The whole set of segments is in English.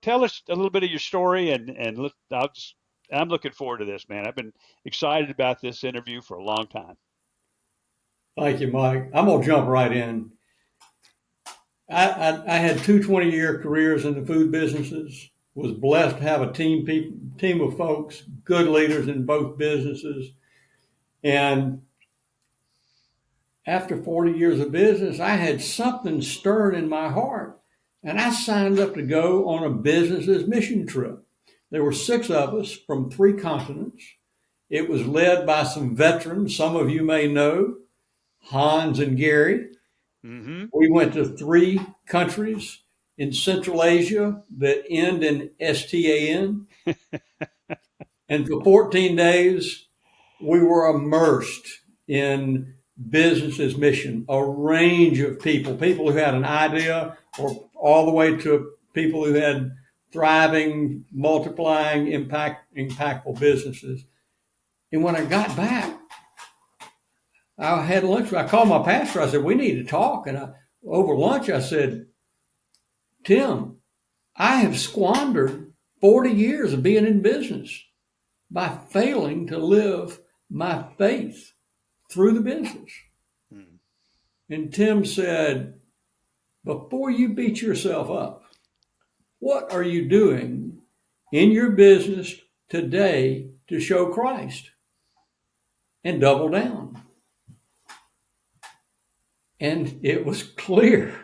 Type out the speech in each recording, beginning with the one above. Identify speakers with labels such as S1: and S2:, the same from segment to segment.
S1: tell us a little bit of your story, and I'm looking forward to this, man. I've been excited about this interview for a long time.
S2: Thank you, Mike. I'm going to jump right in. I had two 20-year careers in the food businesses, was blessed to have a team of folks, good leaders in both businesses. And after 40 years of business, I had something stirred in my heart. And I signed up to go on a business's mission trip. There were 6 of us from 3 continents. It was led by some veterans, some of you may know, Hans and Gary.
S1: Mm-hmm.
S2: We went to 3 countries in Central Asia that end in STAN. And for 14 days, we were immersed in business's mission, a range of people who had an idea, or all the way to people who had thriving, multiplying, impactful businesses. And when I got back, I had lunch. I called my pastor. I said, we need to talk. And over lunch, I said, Tim, I have squandered 40 years of being in business by failing to live my faith through the business. Hmm. And Tim said, before you beat yourself up, what are you doing in your business today to show Christ? And double down. And it was clear.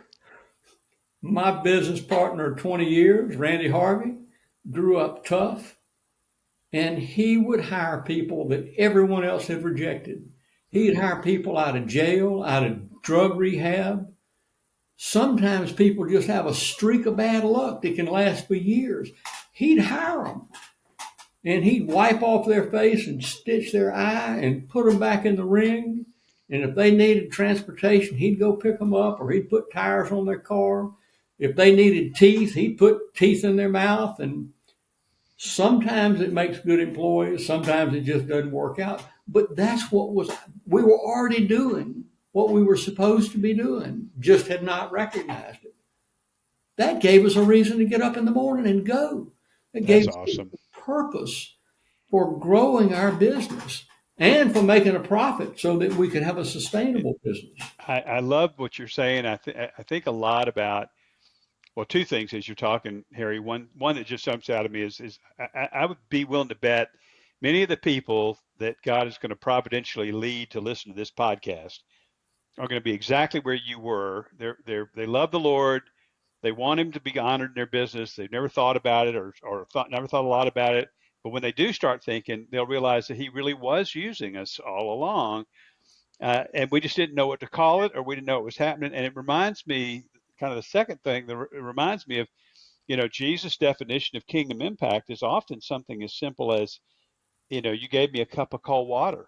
S2: My business partner of 20 years, Randy Harvey, grew up tough, and he would hire people that everyone else had rejected. He'd hire people out of jail, out of drug rehab. Sometimes people just have a streak of bad luck that can last for years. He'd hire them, and he'd wipe off their face and stitch their eye and put them back in the ring. And if they needed transportation, he'd go pick them up, or he'd put tires on their car. If they needed teeth, he'd put teeth in their mouth. And sometimes it makes good employees. Sometimes it just doesn't work out. But that's we were already doing what we were supposed to be doing, just had not recognized it. That gave us a reason to get up in the morning and go. It gave us awesome purpose for growing our business and for making a profit so that we could have a sustainable business.
S1: I love what you're saying. I think a lot about, well, 2 things as you're talking, Harry. One that just jumps out of me is I would be willing to bet many of the people that God is going to providentially lead to listen to this podcast are going to be exactly where you were. They love the Lord. They want Him to be honored in their business. They've never thought about it or never thought a lot about it. But when they do start thinking, they'll realize that He really was using us all along. And we just didn't know what to call it, or we didn't know it was happening. And it reminds me, kind of the second thing, it reminds me of, Jesus' definition of kingdom impact is often something as simple as, you gave me a cup of cold water,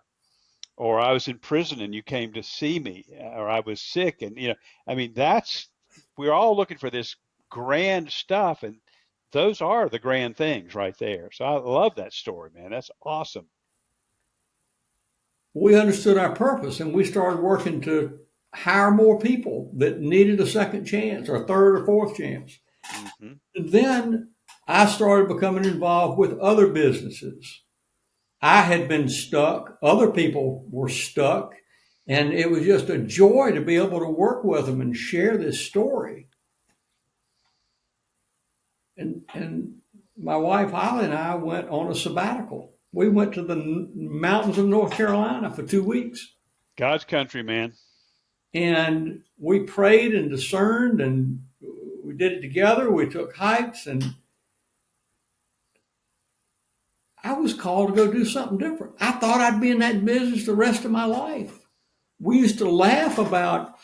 S1: or I was in prison and you came to see me, or I was sick. And, we're all looking for this grand stuff. And those are the grand things right there. So I love that story, man. That's awesome.
S2: We understood our purpose, and we started working to hire more people that needed a second chance or a third or fourth chance. Mm-hmm. And then I started becoming involved with other businesses. I had been stuck. Other people were stuck. And it was just a joy to be able to work with them and share this story. And my wife, Holly, and I went on a sabbatical. We went to the mountains of North Carolina for 2 weeks.
S1: God's country, man.
S2: And we prayed and discerned, and we did it together. We took hikes, and I was called to go do something different. I thought I'd be in that business the rest of my life. We used to laugh about,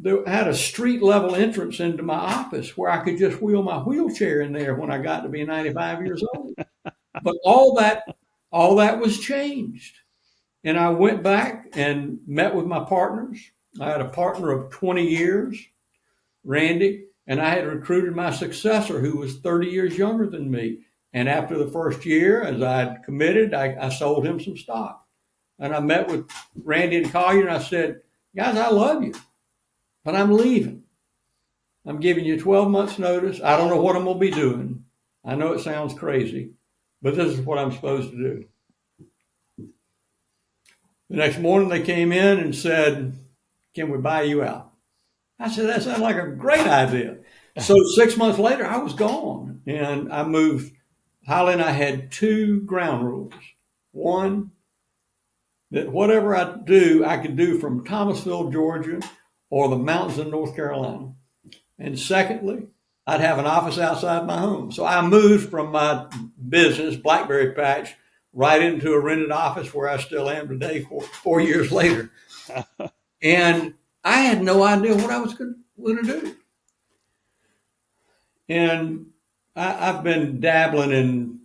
S2: I had a street level entrance into my office where I could just wheel my wheelchair in there when I got to be 95 years old. But all that was changed. And I went back and met with my partners. I had a partner of 20 years, Randy, and I had recruited my successor who was 30 years younger than me. And after the first year, as I had committed, I sold him some stock. And I met with Randy and Collier, and I said, guys, I love you, but I'm leaving. I'm giving you 12 months notice. I don't know what I'm going to be doing, I know it sounds crazy, but this is what I'm supposed to do. The next morning they came in and said, can we buy you out? I said, that sounds like a great idea. So 6 months later, I was gone and I moved. Holly and I had two ground rules. One, that whatever I do, I could do from Thomasville, Georgia, or the mountains of North Carolina. And secondly, I'd have an office outside my home. So I moved from my business, Blackberry Patch, right into a rented office where I still am today, 4 years later. And I had no idea what I was going to do. And I've been dabbling in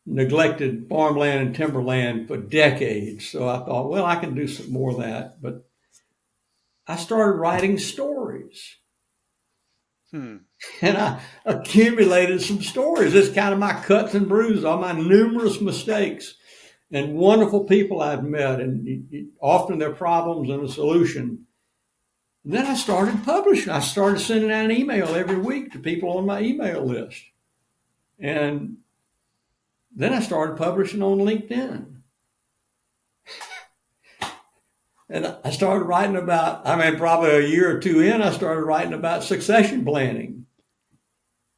S2: neglected farmland and timberland for decades. So I thought, well, I can do some more of that. But I started writing stories.
S1: Hmm.
S2: And I accumulated some stories. It's kind of my cuts and bruises, all my numerous mistakes and wonderful people I've met, and often their problems and a solution. And then I started publishing. I started sending out an email every week to people on my email list. And then I started publishing on LinkedIn. And I started writing about, probably a year or two in, I started writing about succession planning.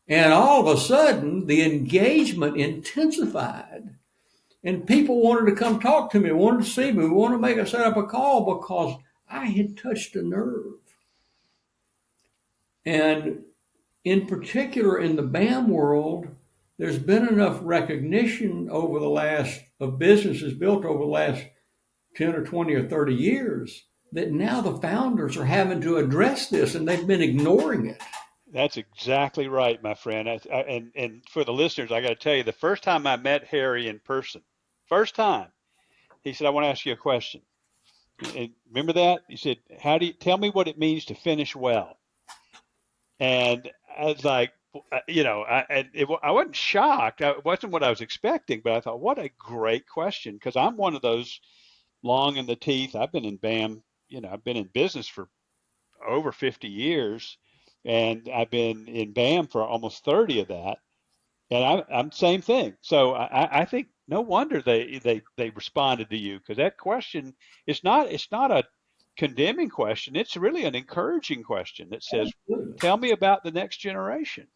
S2: And all of a sudden, the engagement intensified. And people wanted to come talk to me, wanted to see me, wanted to set up a call because I had touched a nerve. And in particular, in the BAM world, there's been enough recognition of businesses built over the last 10 or 20 or 30 years that now the founders are having to address this and they've been ignoring it.
S1: That's exactly right, my friend. And for the listeners, I got to tell you, the first time I met Harry in person, first time, he said, "I want to ask you a question." And remember that? He said, "How do you tell me what it means to finish well?" And I was like, I wasn't shocked. It wasn't what I was expecting, but I thought, what a great question, because I'm one of those long in the teeth. I've been in BAM, I've been in business for over 50 years, and I've been in BAM for almost 30 of that. And I'm same thing. So I think no wonder they responded to you, because that question it's not a condemning question. It's really an encouraging question that says, "Tell me about the next generation."